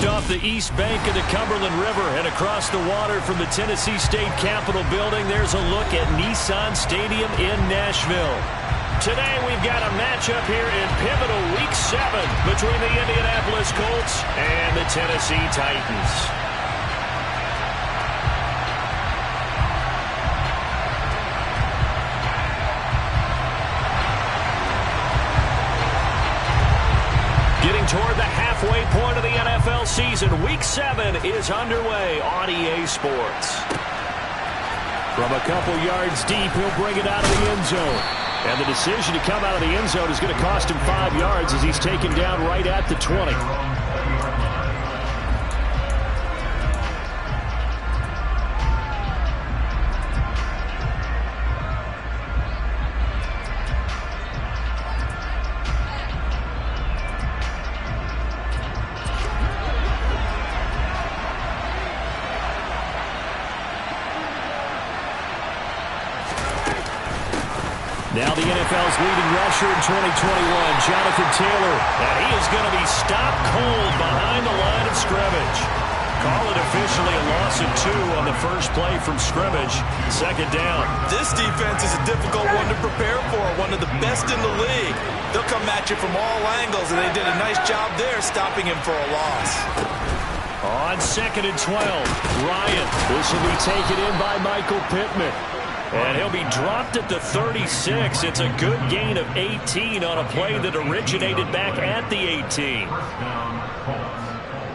Just off the east bank of the Cumberland River and across the water from the Tennessee State Capitol building, there's a look at Nissan Stadium in Nashville. Today we've got a matchup here in pivotal Week 7 between the Indianapolis Colts and the Tennessee Titans. Getting toward the halfway point of the NFL season, Week 7 is underway on EA Sports. From a couple yards deep, he'll bring it out of the end zone. And the decision to come out of the end zone is going to cost him 5 yards as he's taken down right at the 20. Now the NFL's leading rusher in 2021, Jonathan Taylor. And he is going to be stopped cold behind the line of scrimmage. Call it officially a loss of 2 on the first play from scrimmage. Second down. This defense is a difficult one to prepare for, one of the best in the league. They'll come at you from all angles, and they did a nice job there stopping him for a loss. On 2nd and 12, Ryan. This will be taken in by Michael Pittman. And he'll be dropped at the 36. It's a good gain of 18 on a play that originated back at the 18.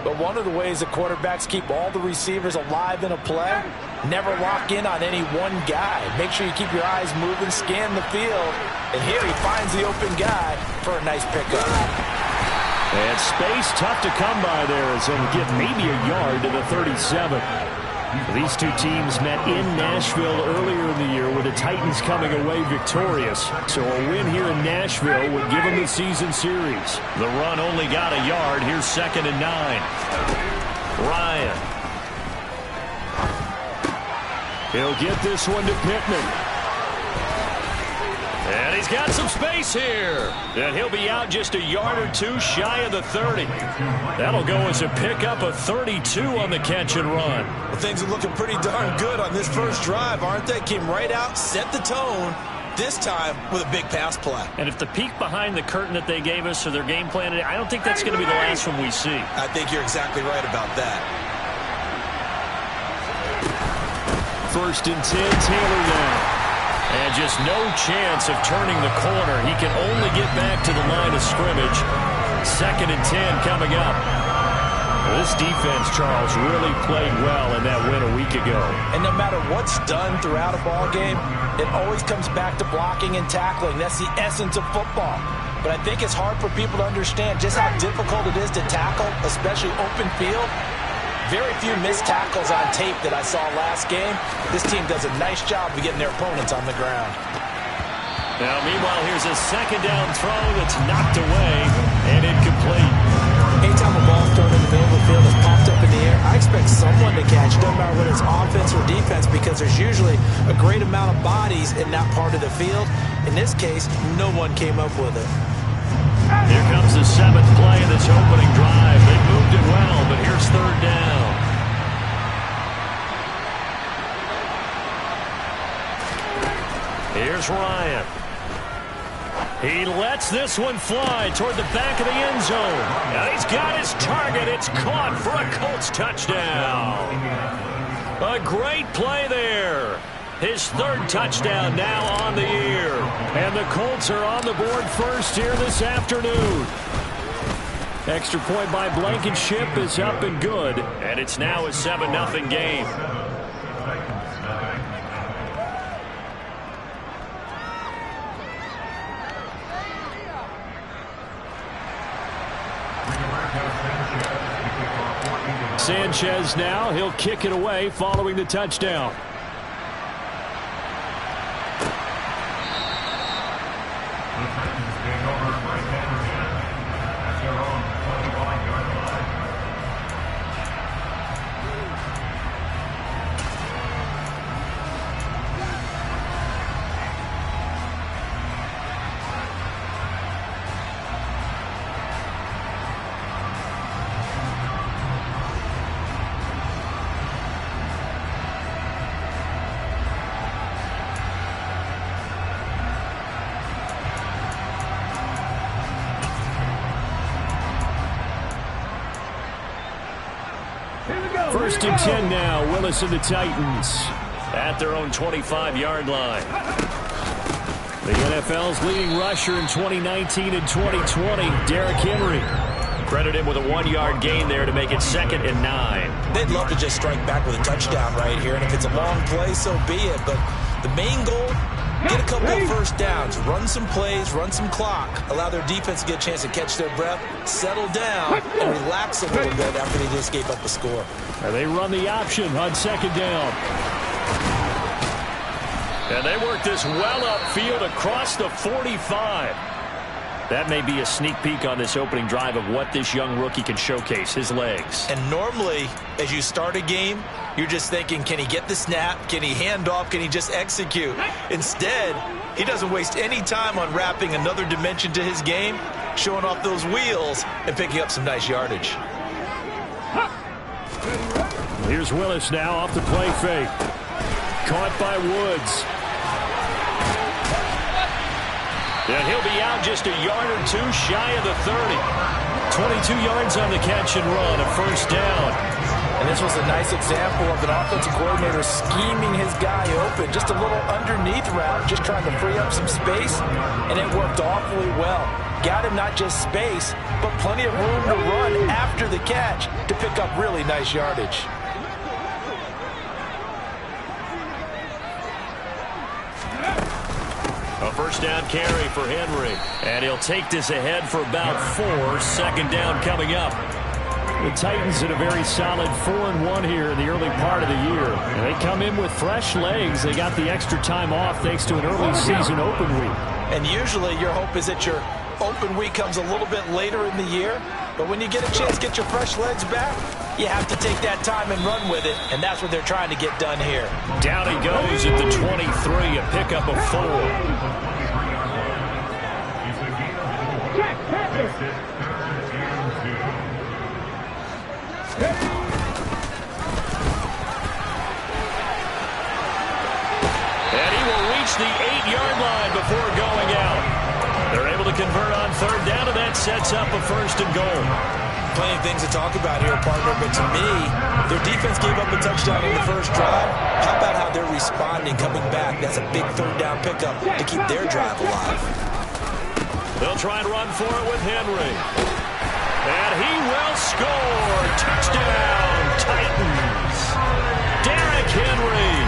But one of the ways that quarterbacks keep all the receivers alive in a play, never lock in on any one guy. Make sure you keep your eyes moving, scan the field. And here he finds the open guy for a nice pickup. And space tough to come by there as he'll get maybe a yard to the 37. These two teams met in Nashville earlier in the year with the Titans coming away victorious. So a win here in Nashville would give them the season series. The run only got a yard. Here's 2nd and 9. Ryan. He'll get this one to Pittman. And he's got some space here. And he'll be out just a yard or 2 shy of the 30. That'll go as a pickup of 32 on the catch and run. Well, things are looking pretty darn good on this first drive, aren't they? Came right out, set the tone, this time with a big pass play. And if the peek behind the curtain that they gave us or their game plan, I don't think that's going to be the last one we see. I think you're exactly right about that. 1st and 10, Taylor now. And just no chance of turning the corner. He can only get back to the line of scrimmage. 2nd and 10 coming up. This defense, Charles, really played well in that win a week ago. And no matter what's done throughout a ball game, it always comes back to blocking and tackling. That's the essence of football. But I think it's hard for people to understand just how difficult it is to tackle, especially open field. Very few missed tackles on tape that I saw last game. This team does a nice job of getting their opponents on the ground. Now, meanwhile, here's a 2nd down throw that's knocked away and incomplete. Anytime a ball thrown in the middle of the field is popped up in the air, I expect someone to catch, no matter whether it's offense or defense, because there's usually a great amount of bodies in that part of the field. In this case, no one came up with it. Here comes the 7th play of this opening drive. They moved it well, but here's 3rd down. Here's Ryan. He lets this one fly toward the back of the end zone. And he's got his target. It's caught for a Colts touchdown. A great play there. His 3rd touchdown now on the year. And the Colts are on the board first here this afternoon. Extra point by Blankenship is up and good. And it's now a 7-0 game. Sanchez now. He'll kick it away following the touchdown. First and 10 now. Willis and the Titans at their own 25-yard line. The NFL's leading rusher in 2019 and 2020, Derrick Henry. Credit him with a 1-yard gain there to make it 2nd and 9. They'd love to just strike back with a touchdown right here, and if it's a long play, so be it. But the main goal, get a couple of first downs, run some plays, run some clock, allow their defense to get a chance to catch their breath, settle down, and relax a little bit after they just gave up a score. And they run the option on 2nd down. And they work this well upfield across the 45. That may be a sneak peek on this opening drive of what this young rookie can showcase, his legs. And normally, as you start a game, you're just thinking, can he get the snap? Can he hand off? Can he just execute? Instead, he doesn't waste any time on wrapping another dimension to his game, showing off those wheels, and picking up some nice yardage. Here's Willis now off the play fake. Caught by Woods. And he'll be out just a yard or two shy of the 30. 22 yards on the catch and run, a first down. And this was a nice example of an offensive coordinator scheming his guy open. Just a little underneath route, just trying to free up some space, and it worked awfully well. Got him not just space, but plenty of room to run after the catch to pick up really nice yardage. A first down carry for Henry. And he'll take this ahead for about 4. 2nd down coming up. The Titans in a very solid 4-1 here in the early part of the year. And they come in with fresh legs. They got the extra time off thanks to an early season open week. And usually your hope is that your open week comes a little bit later in the year. But when you get a chance to get your fresh legs back, you have to take that time and run with it. And that's what they're trying to get done here. Down he goes at the 23, a pickup of 4. And he will reach the 8-yard line before going out. They're able to convert on 3rd down, and that sets up a 1st and goal. Plenty of things to talk about here, partner, but to me, their defense gave up a touchdown in the first drive. How about how they're responding, coming back? That's a big 3rd down pickup to keep their drive alive. They'll try and run for it with Henry. And he will score. Touchdown, Titans. Derrick Henry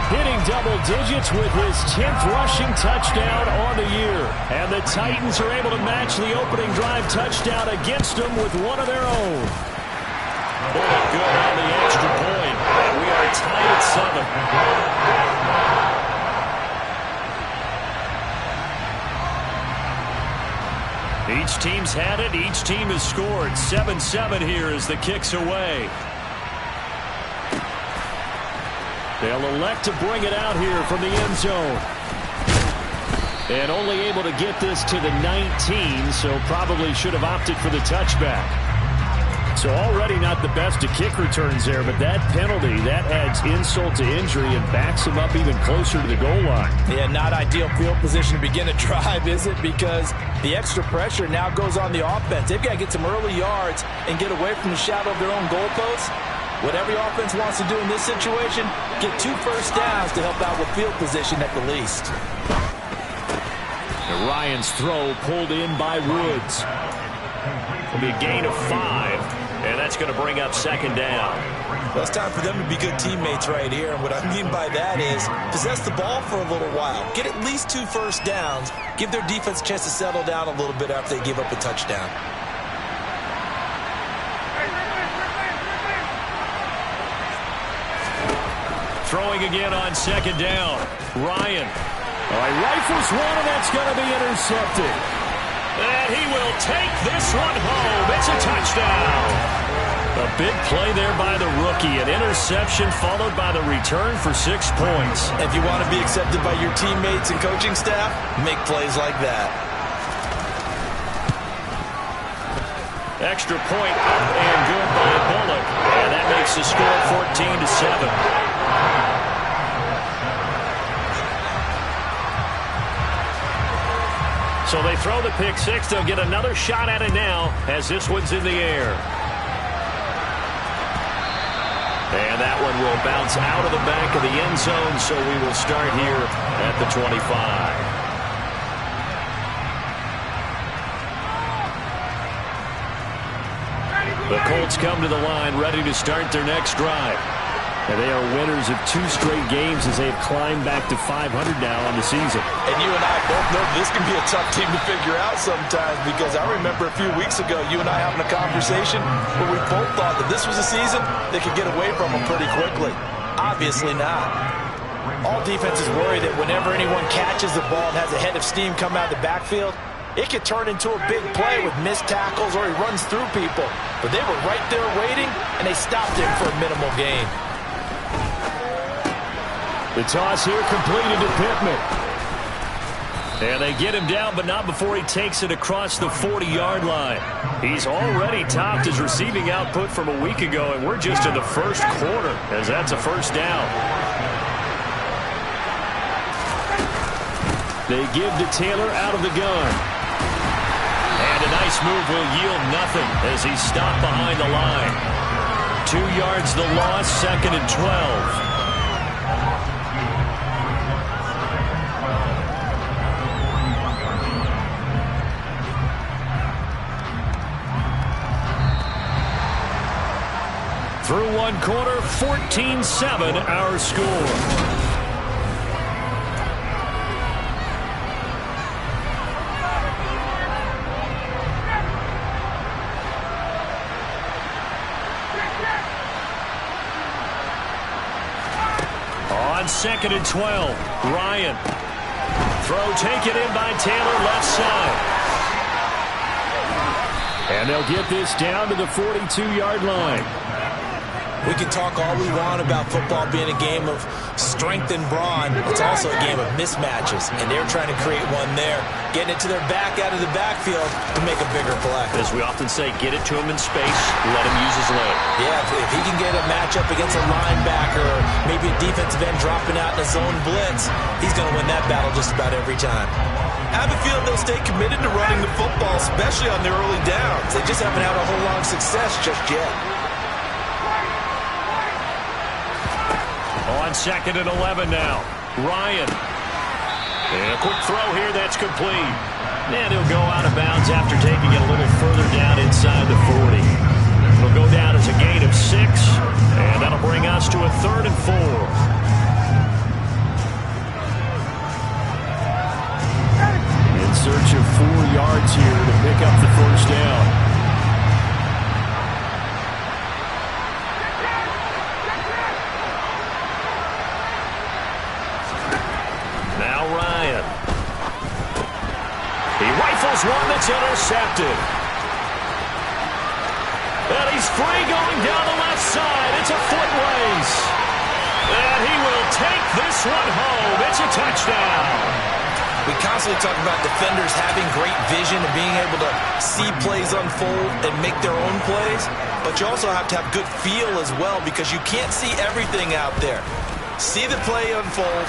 hitting double digits with his 10th rushing touchdown on the year. And the Titans are able to match the opening drive touchdown against them with one of their own. Boy, good on the extra point. And we are tied at 7. Each team's had it. Each team has scored. 7-7 here as the kick's away. They'll elect to bring it out here from the end zone. And only able to get this to the 19, so probably should have opted for the touchback. So already not the best of kick returns there, but that penalty, that adds insult to injury and backs him up even closer to the goal line. Yeah, not ideal field position to begin a drive, is it? Because the extra pressure now goes on the offense. They've got to get some early yards and get away from the shadow of their own goalposts. What every offense wants to do in this situation, get 2 first downs to help out with field position at the least. And Ryan's throw pulled in by Woods. It'll be a gain of 5, and that's going to bring up 2nd down. Well, it's time for them to be good teammates right here, and what I mean by that is possess the ball for a little while. Get at least 2 first downs. Give their defense a chance to settle down a little bit after they give up a touchdown. Throwing again on 2nd down. Ryan. All right, rifles one, and that's going to be intercepted. And he will take this one home. It's a touchdown. A big play there by the rookie. An interception followed by the return for 6 points. If you want to be accepted by your teammates and coaching staff, make plays like that. Extra point up and good by Bullock. And that makes the score 14-7. So they throw the pick 6. They'll get another shot at it now as this one's in the air. And that one will bounce out of the back of the end zone, so we will start here at the 25. The Colts come to the line, ready to start their next drive. And they are winners of 2 straight games as they've climbed back to 500 now on the season. And you and I both know this can be a tough team to figure out sometimes, because I remember a few weeks ago you and I having a conversation where we both thought that this was a season they could get away from them pretty quickly. Obviously not. All defenses worry that whenever anyone catches the ball and has a head of steam come out of the backfield, it could turn into a big play with missed tackles or he runs through people. But they were right there waiting, and they stopped him for a minimal gain. The toss here completed to Pittman. And they get him down, but not before he takes it across the 40-yard line. He's already topped his receiving output from a week ago, and we're just in the first quarter, as that's a first down. They give to Taylor out of the gun. And a nice move will yield nothing as he's stopped behind the line. 2 yards the loss, 2nd and 12. Through 1 quarter, 14-7 our score. On 2nd and 12, Ryan. Throw taken in by Taylor, left side. And they'll get this down to the 42-yard line. We can talk all we want about football being a game of strength and brawn. It's also a game of mismatches, and they're trying to create one there, getting it to their back out of the backfield to make a bigger play. As we often say, get it to him in space, let him use his leg. Yeah, if he can get a matchup against a linebacker or maybe a defensive end dropping out in a zone blitz, he's going to win that battle just about every time. I have a feeling they'll stay committed to running the football, especially on their early downs. They just haven't had a whole lot of success just yet. On 2nd and 11 now, Ryan. And a quick throw here that's complete. And he'll go out of bounds after taking it a little further down inside the 40. It'll go down as a gain of 6, and that'll bring us to a 3rd and 4. In search of 4 yards here to pick up the first down. One that's intercepted. And he's free going down the left side. It's a foot race. And he will take this one home. It's a touchdown. We constantly talk about defenders having great vision and being able to see plays unfold and make their own plays. But you also have to have good feel as well, because you can't see everything out there. See the play unfold,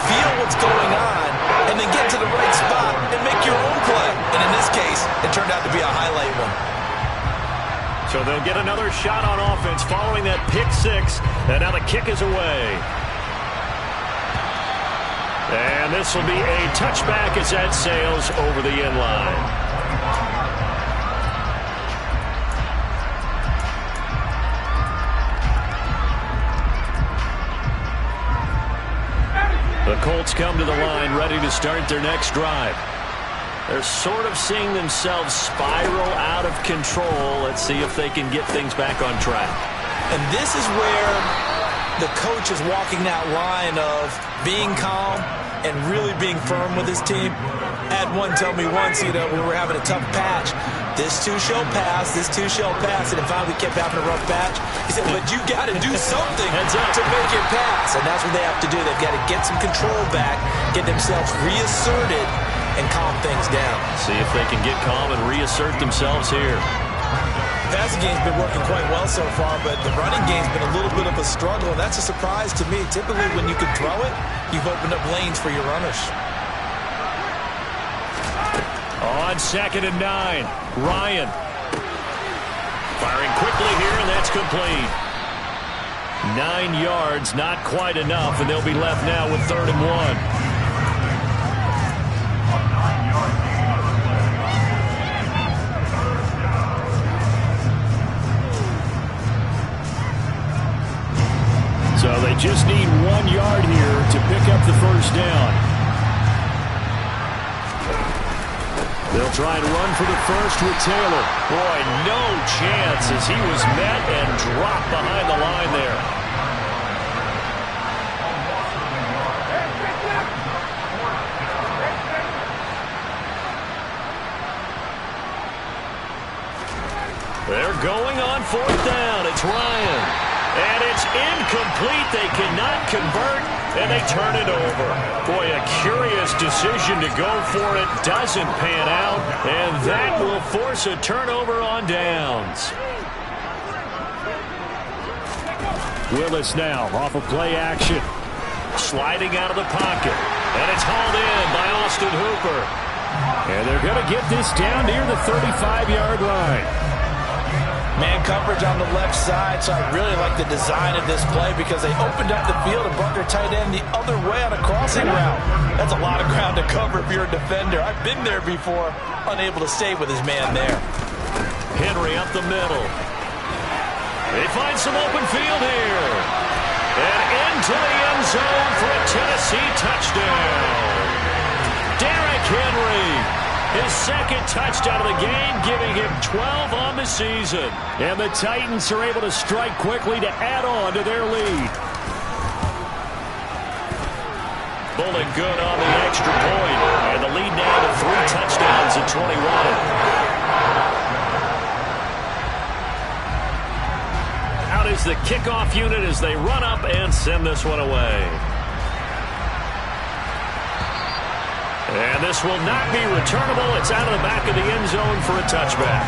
feel what's going on, and then get to the right spot and make your own play. And in this case, it turned out to be a highlight one. So they'll get another shot on offense following that pick 6, and now the kick is away. And this will be a touchback as that sails over the end line. The Colts come to the line ready to start their next drive. They're sort of seeing themselves spiral out of control. Let's see if they can get things back on track. And this is where the coach is walking that line of being calm and really being firm with his team. I had one tell me once, we were having a tough patch. This too shall pass, this too shall pass. And finally we kept having a rough patch. He said, but you got to do something to make it pass. And that's what they have to do. They've got to get some control back, get themselves reasserted, and calm things down. See if they can get calm and reassert themselves here. The passing game's been working quite well so far, but the running game's been a little bit of a struggle, and that's a surprise to me. Typically, when you can throw it, you've opened up lanes for your runners. On 2nd and 9, Ryan. Firing quickly here, and that's complete. 9 yards, not quite enough, and they'll be left now with 3rd and 1. So they just need 1 yard here to pick up the first down. They'll try and run for the first with Taylor. Boy, no chance as he was met and dropped behind the line there. They're going on 4th down. It's Ryan. And it's incomplete. They cannot convert, and they turn it over. Boy, a curious decision to go for it. Doesn't pan out, and that will force a turnover on downs. Willis now off of play action. Sliding out of the pocket. And it's hauled in by Austin Hooper. And they're going to get this down near the 35-yard line. Man coverage on the left side, so I really like the design of this play because they opened up the field and brought their tight end the other way on a crossing route. That's a lot of ground to cover if you're a defender. I've been there before, unable to stay with his man there. Henry up the middle. They find some open field here. And into the end zone for a Tennessee touchdown. Derrick Henry. His 2nd touchdown of the game, giving him 12 on the season. And the Titans are able to strike quickly to add on to their lead. Bullock good on the extra point. And the lead now to 3 touchdowns at 21. Out is the kickoff unit as they run up and send this one away. And this will not be returnable. It's out of the back of the end zone for a touchback.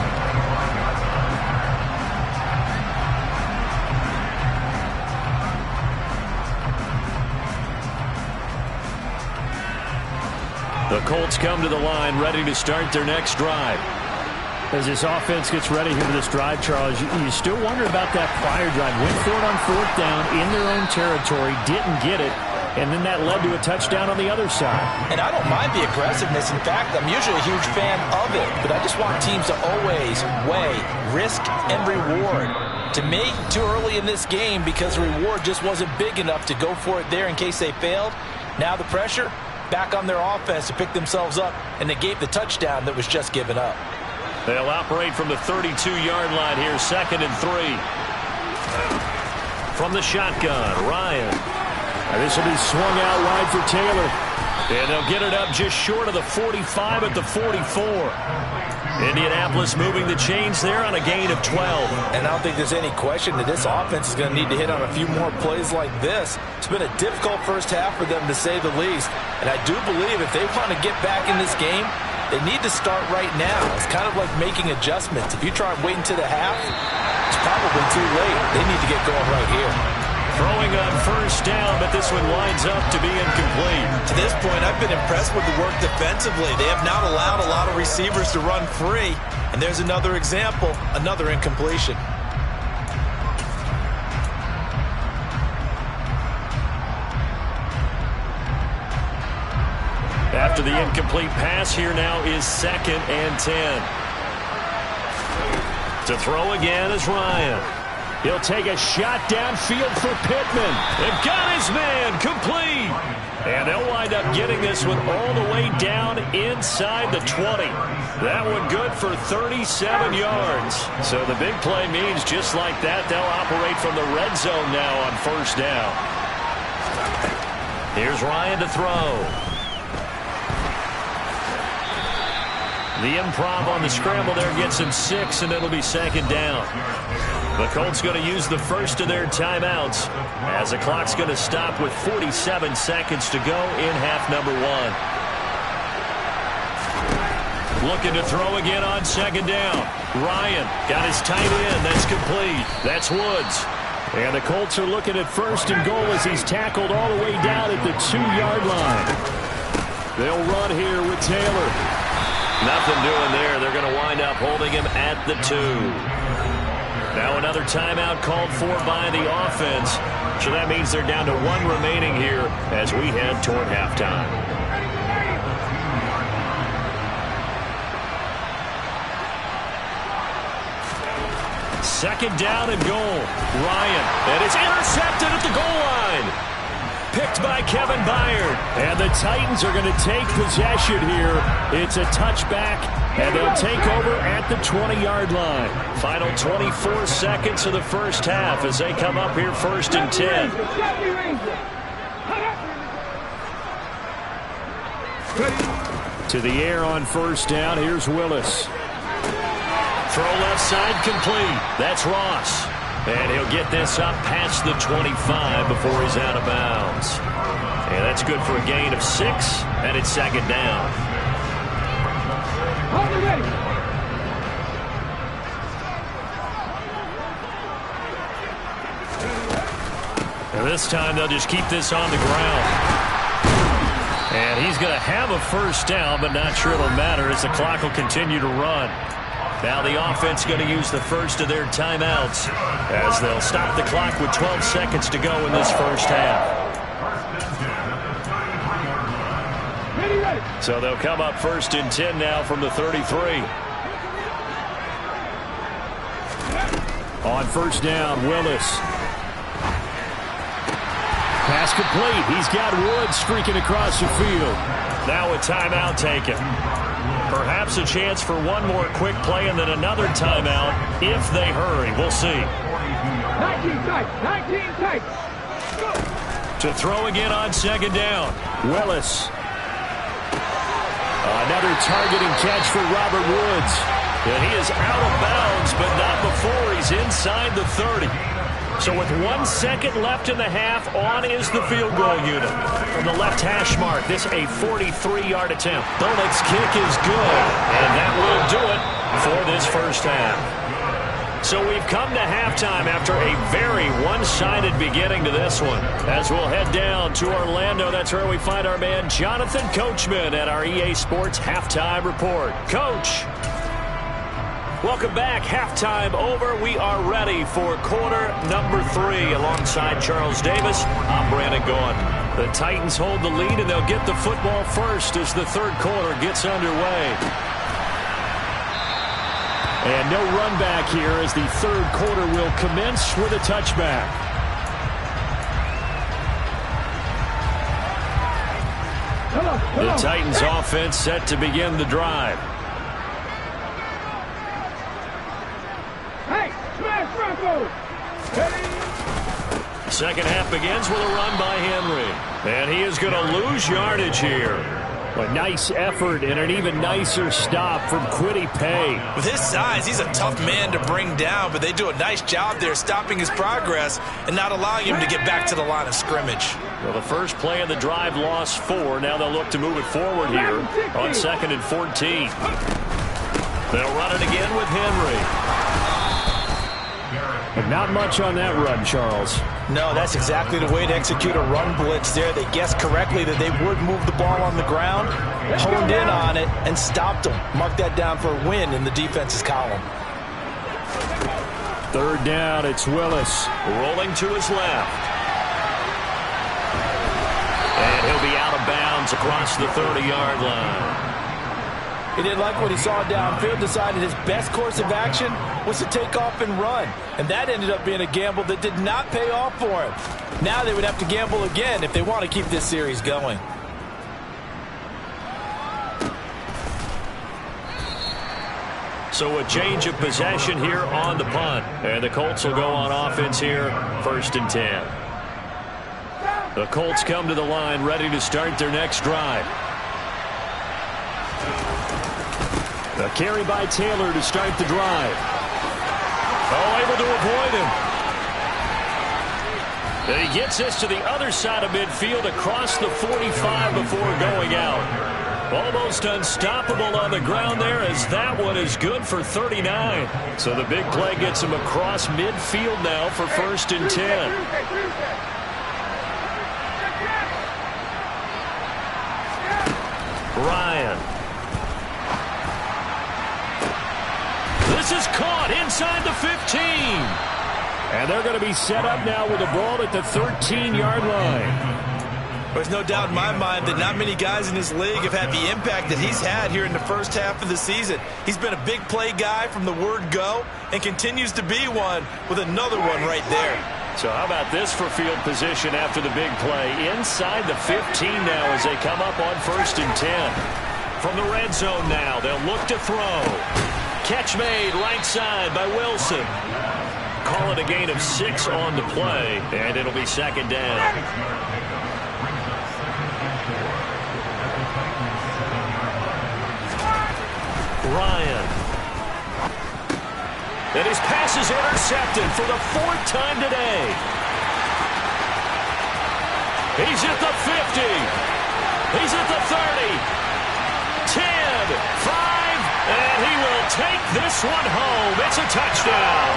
The Colts come to the line ready to start their next drive. As this offense gets ready here for this drive, Charles, you still wonder about that prior drive. Went for it on 4th down in their own territory, didn't get it. And then that led to a touchdown on the other side. And I don't mind the aggressiveness. In fact, I'm usually a huge fan of it. But I just want teams to always weigh risk and reward. To me, too early in this game because the reward just wasn't big enough to go for it there in case they failed. Now the pressure back on their offense to pick themselves up, and they gave the touchdown that was just given up. They'll operate from the 32-yard line here, 2nd and 3. From the shotgun, Ryan. And this will be swung out wide for Taylor. And they'll get it up just short of the 45 at the 44. Indianapolis moving the chains there on a gain of 12. And I don't think there's any question that this offense is going to need to hit on a few more plays like this. It's been a difficult first half for them, to say the least. And I do believe if they want to get back in this game, they need to start right now. It's kind of like making adjustments. If you try and wait until the half, it's probably too late. They need to get going right here. Throwing on 1st down, but this one winds up to be incomplete. To this point, I've been impressed with the work defensively. They have not allowed a lot of receivers to run free. And there's another example, another incompletion. After the incomplete pass, here now is 2nd and 10. To throw again is Ryan. He'll take a shot downfield for Pittman. And got his man complete. And they'll wind up getting this one all the way down inside the 20. That one good for 37 yards. So the big play means just like that, they'll operate from the red zone now on 1st down. Here's Ryan to throw. The improv on the scramble there gets him 6, and it'll be 2nd down. The Colts going to use the first of their timeouts as the clock's going to stop with 47 seconds to go in half number 1. Looking to throw again on 2nd down. Ryan got his tight end. That's complete. That's Woods. And the Colts are looking at 1st and goal as he's tackled all the way down at the 2-yard line. They'll run here with Taylor. Nothing doing there. They're going to wind up holding him at the 2. Now another timeout called for by the offense. So that means they're down to 1 remaining here as we head toward halftime. Second down and goal. Ryan. And it's intercepted at the goal line. Picked by Kevin Byard. And the Titans are going to take possession here. It's a touchback, and they'll take over at the 20-yard line. Final 24 seconds of the first half as they come up here 1st and 10. To the air on 1st down. Here's Willis. Throw left side complete. That's Ross. And he'll get this up past the 25 before he's out of bounds. And that's good for a gain of 6, and it's 2nd down. And this time they'll just keep this on the ground. And he's going to have a 1st down, but not sure it'll matter as the clock will continue to run. Now the offense going to use the first of their timeouts as they'll stop the clock with 12 seconds to go in this first half. So they'll come up 1st and 10 now from the 33. On 1st down, Willis. Pass complete. He's got Woods streaking across the field. Now a timeout taken. Perhaps a chance for one more quick play and then another timeout if they hurry. We'll see. 19 tight. To throw again on 2nd down. Willis. Another targeting catch for Robert Woods. And he is out of bounds, but not before he's inside the 30. So with 1 second left in the half, on is the field goal unit. From the left hash mark, this a 43-yard attempt. Bullock's kick is good, and that will do it for this first half. So we've come to halftime after a very one-sided beginning to this one. As we'll head down to Orlando, that's where we find our man Jonathan Coachman at our EA Sports Halftime Report. Coach. Welcome back. Halftime over. We are ready for quarter number 3. Alongside Charles Davis, I'm Brandon Gaudin. The Titans hold the lead, and they'll get the football first as the 3rd quarter gets underway. And no run back here as the 3rd quarter will commence with a touchback. The Titans offense set to begin the drive. Second half begins with a run by Henry. And he is going to lose yardage here. A nice effort and an even nicer stop from Kwity Paye. With his size, he's a tough man to bring down, but they do a nice job there stopping his progress and not allowing him to get back to the line of scrimmage. Well, the first play of the drive lost 4. Now they'll look to move it forward here on 2nd and 14. They'll run it again with Henry. But not much on that run, Charles. No, that's exactly the way to execute a run blitz there. They guessed correctly that they would move the ball on the ground, honed in on it, and stopped them. Mark that down for a win in the defense's column. 3rd down, it's Willis. Rolling to his left. And he'll be out of bounds across the 30-yard line. He didn't like what he saw downfield, decided his best course of action was to take off and run. And that ended up being a gamble that did not pay off for him. Now they would have to gamble again if they want to keep this series going. So a change of possession here on the punt. And the Colts will go on offense here, 1st and 10. The Colts come to the line ready to start their next drive. A carry by Taylor to start the drive. Oh, able to avoid him. And he gets this to the other side of midfield across the 45 before going out. Almost unstoppable on the ground there as that one is good for 39. So the big play gets him across midfield now for 1st and 10. Ryan. This This is caught inside the 15. And they're going to be set up now with the ball at the 13-yard line. There's no doubt in my mind that not many guys in this league have had the impact that he's had here in the first half of the season. He's been a big play guy from the word go and continues to be one with another one right there. So how about this for field position after the big play? Inside the 15 now as they come up on 1st and 10. From the red zone now, they'll look to throw. Catch made right side by Wilson. Call it a gain of 6 on the play, and it'll be 2nd down. Ryan. And his pass is intercepted for the 4th time today. He's at the 50. He's at the 30. 10, 5, and he will take this one home. It's a touchdown.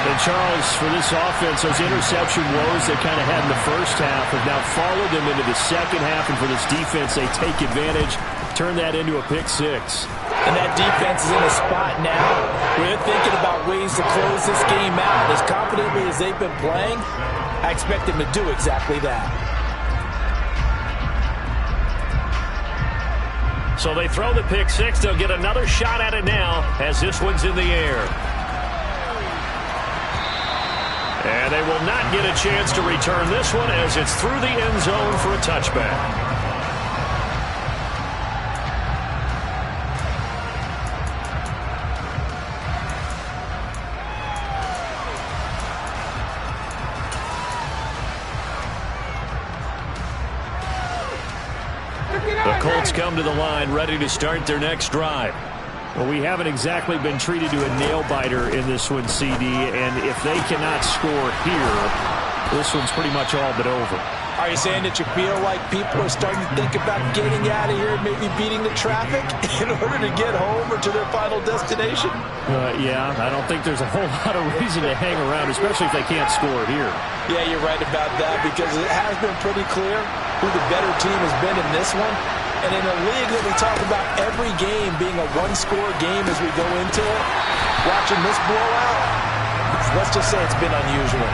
And Charles, for this offense, those interception woes they kind of had in the first half have now followed them into the second half, and for this defense, they take advantage, turn that into a pick 6. And that defense is in a spot now where they're thinking about ways to close this game out. As confidently as they've been playing, I expect them to do exactly that. So they throw the pick 6. They'll get another shot at it now as this one's in the air. And they will not get a chance to return this one as it's through the end zone for a touchback. The Colts come to the line ready to start their next drive. Well, we haven't exactly been treated to a nail-biter in this one, CD, and if they cannot score here, this one's pretty much all but over. Are you saying that you feel like people are starting to think about getting out of here and maybe beating the traffic in order to get home or to their final destination? Yeah, I don't think there's a whole lot of reason to hang around, especially if they can't score here. Yeah, you're right about that because it has been pretty clear who the better team has been in this one. And in a league that we talk about every game being a one-score game as we go into it, watching this blowout, let's just say it's been unusual.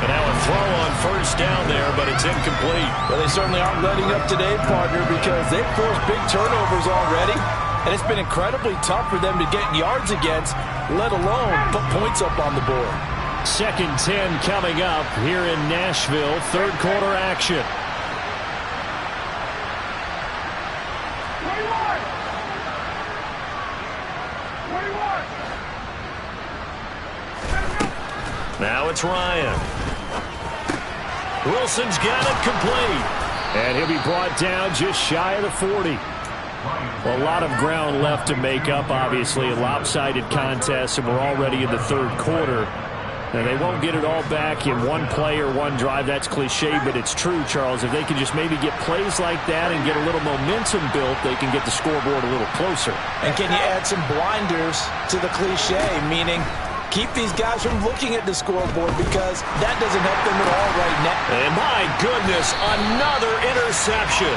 And now a throw on 1st down there, but it's incomplete. Well, they certainly aren't letting up today, partner, because they've forced big turnovers already. And it's been incredibly tough for them to get yards against, let alone put points up on the board. 2nd 10 coming up here in Nashville. 3rd quarter action. Now it's Ryan. Wilson's got it complete. And he'll be brought down just shy of the 40. Well, a lot of ground left to make up, obviously. A lopsided contest, and we're already in the 3rd quarter. And they won't get it all back in one play or one drive. That's cliche, but it's true, Charles. If they can just maybe get plays like that and get a little momentum built, they can get the scoreboard a little closer. And can you add some blinders to the cliche, meaning keep these guys from looking at the scoreboard because that doesn't help them at all right now. And my goodness, another interception.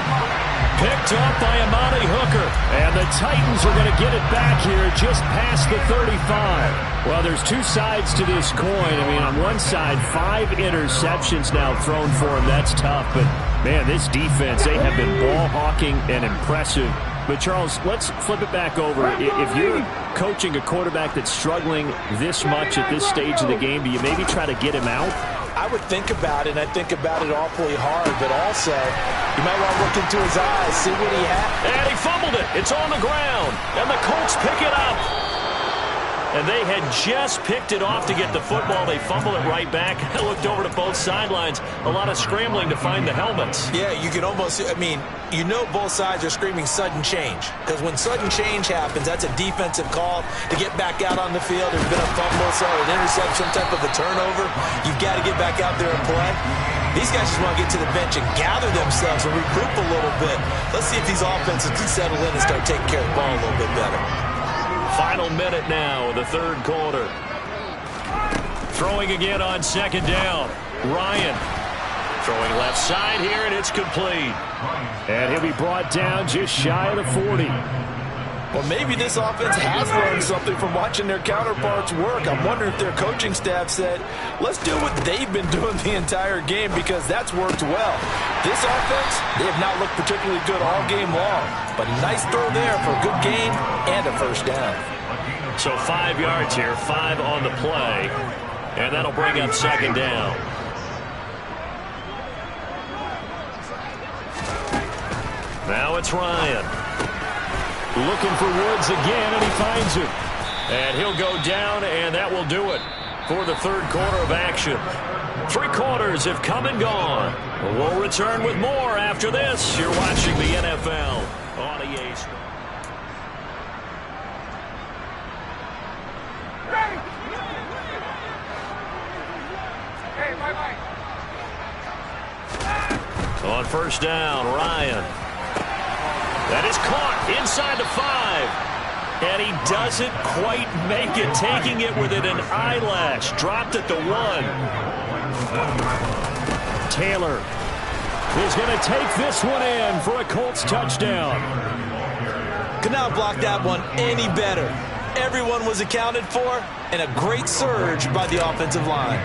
Picked up by Amani Hooker. And the Titans are going to get it back here just past the 35. Well, there's two sides to this coin. I mean, on one side, 5 interceptions now thrown for him. That's tough. But, man, this defense, they have been ball hawking and impressive. But, Charles, let's flip it back over. If you're coaching a quarterback that's struggling this much at this stage of the game, do you maybe try to get him out? I would think about it, and I think about it awfully hard, but also you might want to look into his eyes, see what he had. And he fumbled it. It's on the ground, and the Colts pick it up. And they had just picked it off to get the football. They fumble it right back. I looked over to both sidelines. A lot of scrambling to find the helmets. Yeah, you can almost, I mean, you know both sides are screaming sudden change. Because when sudden change happens, that's a defensive call to get back out on the field. There's been a fumble, so an interception, some type of a turnover. You've got to get back out there and play. These guys just want to get to the bench and gather themselves and regroup a little bit. Let's see if these offenses can settle in and start taking care of the ball a little bit better. Final minute now, the 3rd quarter. Throwing again on 2nd down. Ryan throwing left side here, and it's complete. And he'll be brought down just shy of the 40. Well, maybe this offense has learned something from watching their counterparts work. I'm wondering if their coaching staff said, let's do what they've been doing the entire game, because that's worked well. This offense, they have not looked particularly good all game long, but a nice throw there for a good gain and a first down. So 5 yards here, 5 on the play, and that'll bring up second down. Now it's Ryan. Looking for Woods again, and he finds him. And he'll go down, and that will do it for the third quarter of action. 3 quarters have come and gone. We'll return with more after this. You're watching the NFL on EA Sports. On first down, Ryan. That is caught inside the 5. And he doesn't quite make it, taking it within an eyelash. Dropped at the 1. Taylor is going to take this one in for a Colts touchdown. Could not block that one any better. Everyone was accounted for, and a great surge by the offensive line.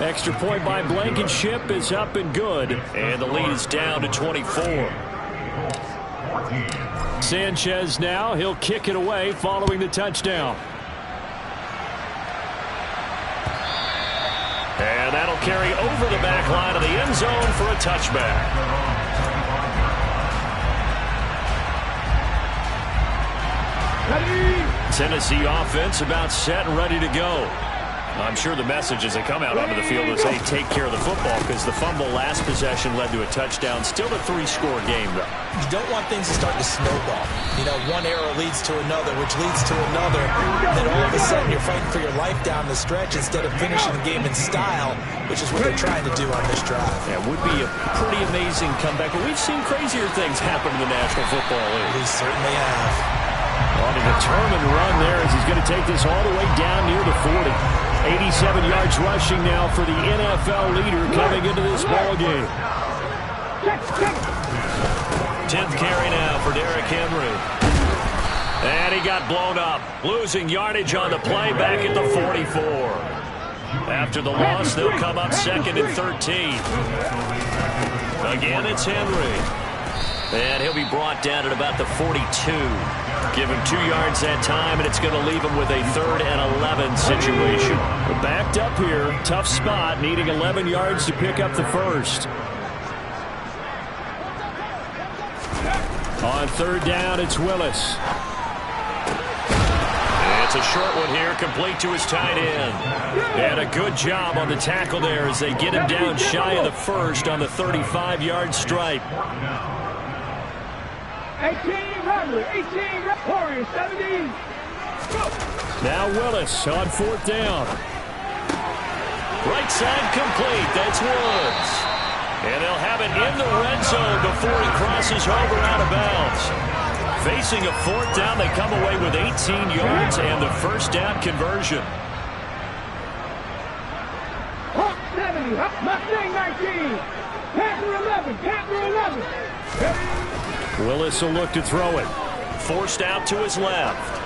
Extra point by Blankenship is up and good. And the lead is down to 24. Sanchez now. He'll kick it away following the touchdown. And that'll carry over the back line of the end zone for a touchback. Tennessee offense about set and ready to go. I'm sure the message as they come out onto the field is, hey, take care of the football, because the fumble last possession led to a touchdown. Still a 3-score game, though. You don't want things to start to snowball. You know, one error leads to another, which leads to another. And then all of a sudden you're fighting for your life down the stretch instead of finishing the game in style, which is what they're trying to do on this drive. Yeah, it would be a pretty amazing comeback. But we've seen crazier things happen in the National Football League. We certainly have. On a determined run there as he's going to take this all the way down near the 40. 87 yards rushing now for the NFL leader coming into this ball game. 10th carry now for Derrick Henry. And he got blown up. Losing yardage on the play back at the 44. After the loss, they'll come up 2nd and 13. Again, it's Henry. And he'll be brought down at about the 42. Give him 2 yards that time, and it's going to leave him with a 3rd and 11 situation. Backed up here, tough spot, needing 11 yards to pick up the first. On 3rd down, it's Willis. It's a short one here, complete to his tight end. And a good job on the tackle there as they get him down shy of the first on the 35-yard stripe. 18, Warriors, 17. Now Willis on 4th down. Right side complete. That's Woods. And they'll have it in the red zone before he crosses over out of bounds. Facing a 4th down, they come away with 18 yards and the first down conversion. Hawk 70, Mustang 19. Panther 11, Panther 11. Willis will look to throw it. Forced out to his left.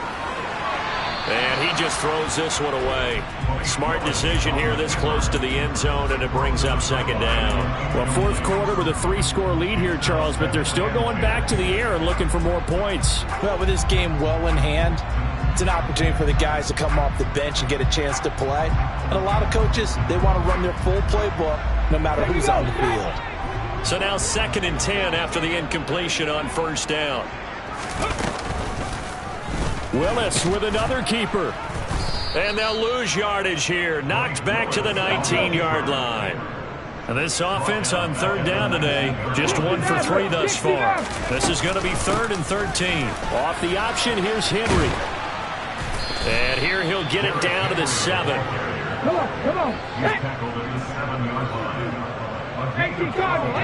And he just throws this one away. Smart decision here this close to the end zone, and it brings up 2nd down. Well, 4th quarter with a 3-score lead here, Charles, but they're still going back to the air and looking for more points. Well, with this game well in hand, it's an opportunity for the guys to come off the bench and get a chance to play. And a lot of coaches, they want to run their full playbook no matter who's on the field. So now 2nd and 10 after the incompletion on 1st down. Willis with another keeper. And they'll lose yardage here. Knocked back to the 19-yard line. And this offense on 3rd down today, just 1 for 3 thus far. This is going to be 3rd and 13. Off the option, here's Henry. And here he'll get it down to the 7. Come on. 18 Cardinals.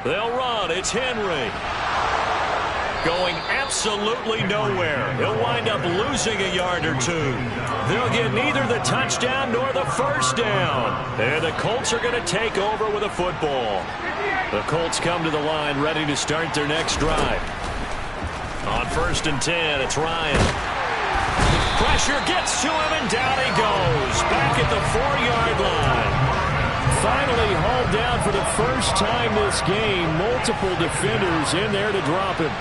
They'll run. It's Henry. going absolutely nowhere. He'll wind up losing a yard or two. They'll get neither the touchdown nor the first down. And the Colts are going to take over with a football. The Colts come to the line ready to start their next drive. On 1st and 10, it's Ryan. Pressure gets to him, and down he goes. Back at the 4-yard line. Finally hauled down for the first time this game. Multiple defenders in there to drop him.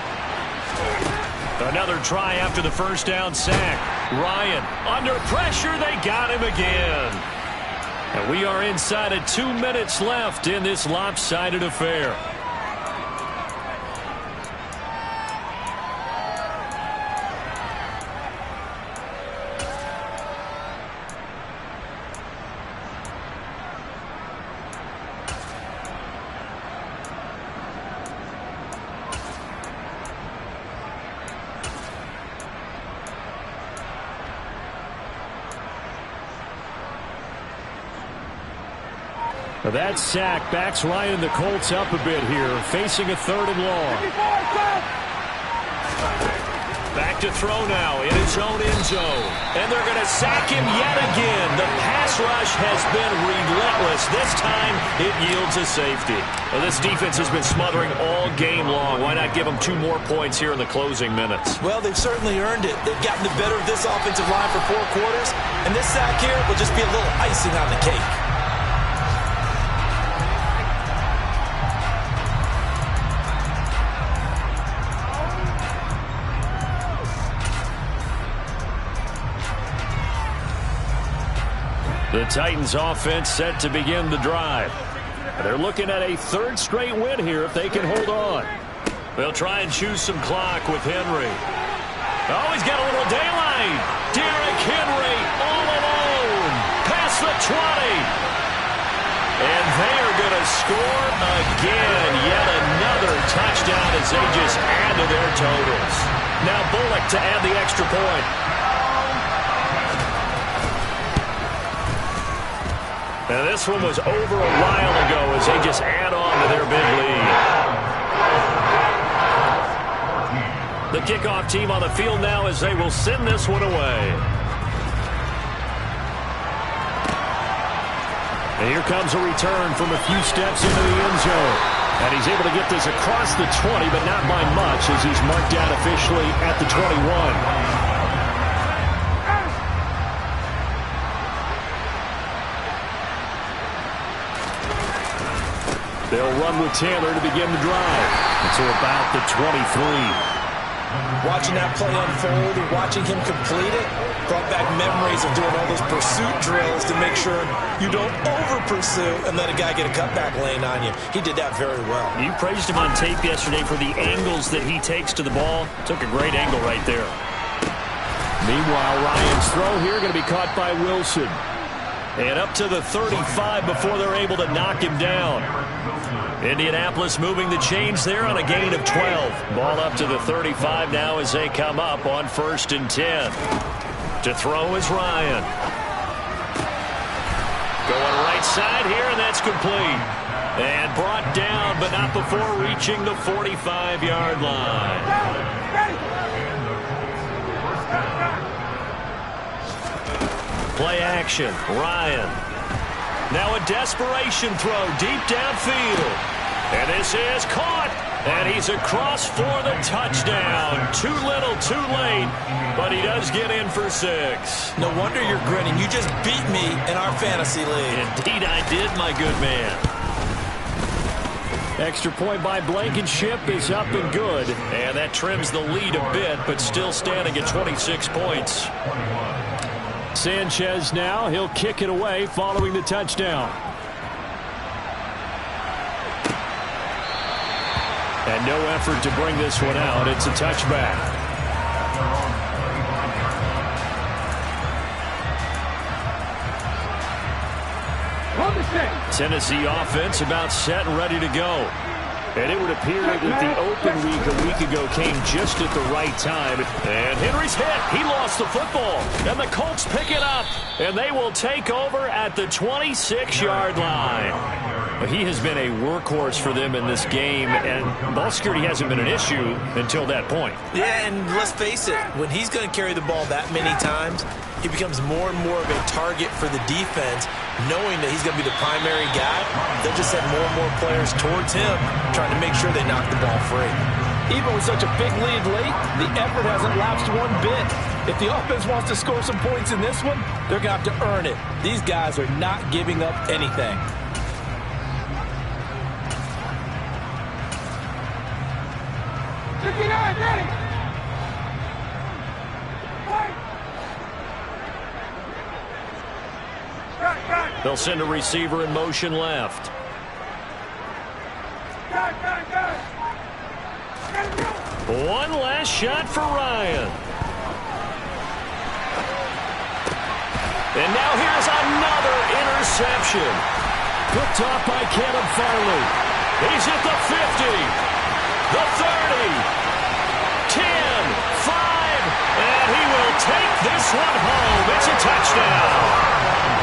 Another try after the first down sack. Ryan under pressure. They got him again. And we are inside of 2 minutes left in this lopsided affair. That sack backs Ryan and the Colts up a bit here, facing a 3rd and long. Back to throw now in his own end zone. And they're going to sack him yet again. The pass rush has been relentless. This time it yields a safety. Well, this defense has been smothering all game long. Why not give them 2 more points here in the closing minutes? Well, they've certainly earned it. They've gotten the better of this offensive line for 4 quarters. And this sack here will just be a little icing on the cake. The Titans offense set to begin the drive. They're looking at a 3rd straight win here if they can hold on. They'll try and choose some clock with Henry. Oh, he's got a little daylight. Derrick Henry all alone. Past the 20. And they are going to score again. Yet another touchdown as they just add to their totals. Now Bullock to add the extra point. Now this one was over a while ago as they just add on to their big lead. The kickoff team on the field now as they will send this one away. And here comes a return from a few steps into the end zone. And he's able to get this across the 20, but not by much as he's marked down officially at the 21. They'll run with Taylor to begin the drive until about the 23. Watching that play unfold and watching him complete it brought back memories of doing all those pursuit drills to make sure you don't over-pursue and let a guy get a cutback lane on you. He did that very well. You praised him on tape yesterday for the angles that he takes to the ball. Took a great angle right there. Meanwhile, Ryan's throw here going to be caught by Wilson. And up to the 35 before they're able to knock him down. Indianapolis moving the chains there on a gain of 12. Ball up to the 35 now as they come up on 1st and 10. To throw is Ryan. Going right side here, and that's complete. And brought down, but not before reaching the 45-yard line. Play action, Ryan. Now a desperation throw deep downfield. And this is caught. And he's across for the touchdown. Too little, too late. But he does get in for 6. No wonder you're grinning. You just beat me in our fantasy league. Indeed I did, my good man. Extra point by Blankenship is up and good. And that trims the lead a bit, but still standing at 26 points. Sanchez now, he'll kick it away following the touchdown. And no effort to bring this one out. It's a touchback. Tennessee offense about set and ready to go. And it would appear that the open week a week ago came just at the right time. And Henry's hit. He lost the football. And the Colts pick it up. And they will take over at the 26-yard line. He has been a workhorse for them in this game, and ball security hasn't been an issue until that point. Yeah, and let's face it, when he's going to carry the ball that many times, he becomes more and more of a target for the defense, knowing that he's going to be the primary guy. They'll just send more and more players towards him, trying to make sure they knock the ball free. Even with such a big lead late, the effort hasn't lapsed one bit. If the offense wants to score some points in this one, they're going to have to earn it. These guys are not giving up anything. They'll send a receiver in motion left. One last shot for Ryan. And now here's another interception. Picked off by Caleb Farley. He's at the 50, the 30, 10, 5, and he will take this one home. It's a touchdown.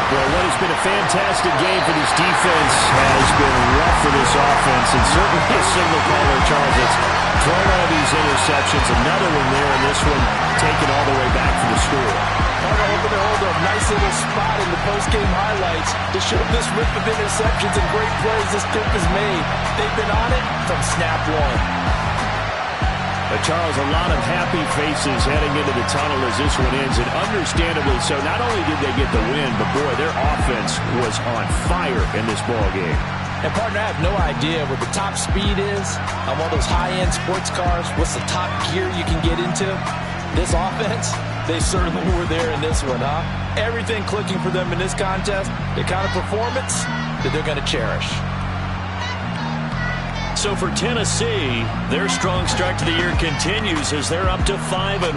Well, what has been a fantastic game for this defense has been rough for this offense, and certainly a signal caller, Charles, that's thrown all these interceptions. Another one there, and this one taken all the way back for the score. Carter hoping to hold a nice little spot in the post-game highlights to show this rip of interceptions and great plays this team has made. They've been on it from snap one. Charles, a lot of happy faces heading into the tunnel as this one ends, and understandably so. Not only did they get the win, but boy, their offense was on fire in this ball game. And partner, I have no idea what the top speed is on one of those high-end sports cars. What's the top gear you can get into? This offense, they certainly were there in this one, huh? Everything clicking for them in this contest, the kind of performance that they're going to cherish. So for Tennessee, their strong start to the year continues as they're up to 5-1.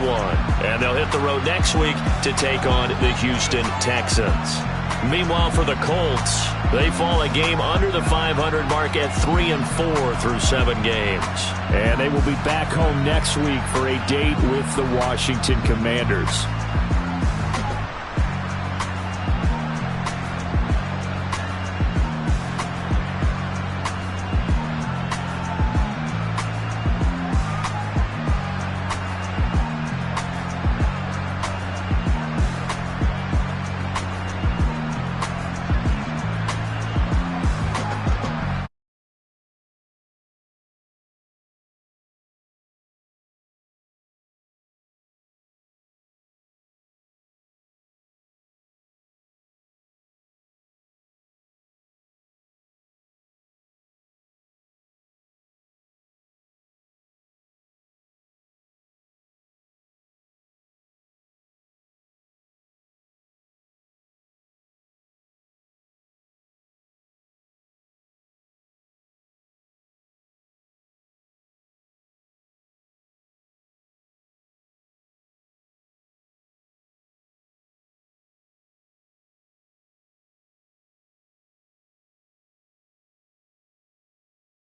And they'll hit the road next week to take on the Houston Texans. Meanwhile, for the Colts, they fall a game under the 500 mark at 3-4 through 7 games. And they will be back home next week for a date with the Washington Commanders.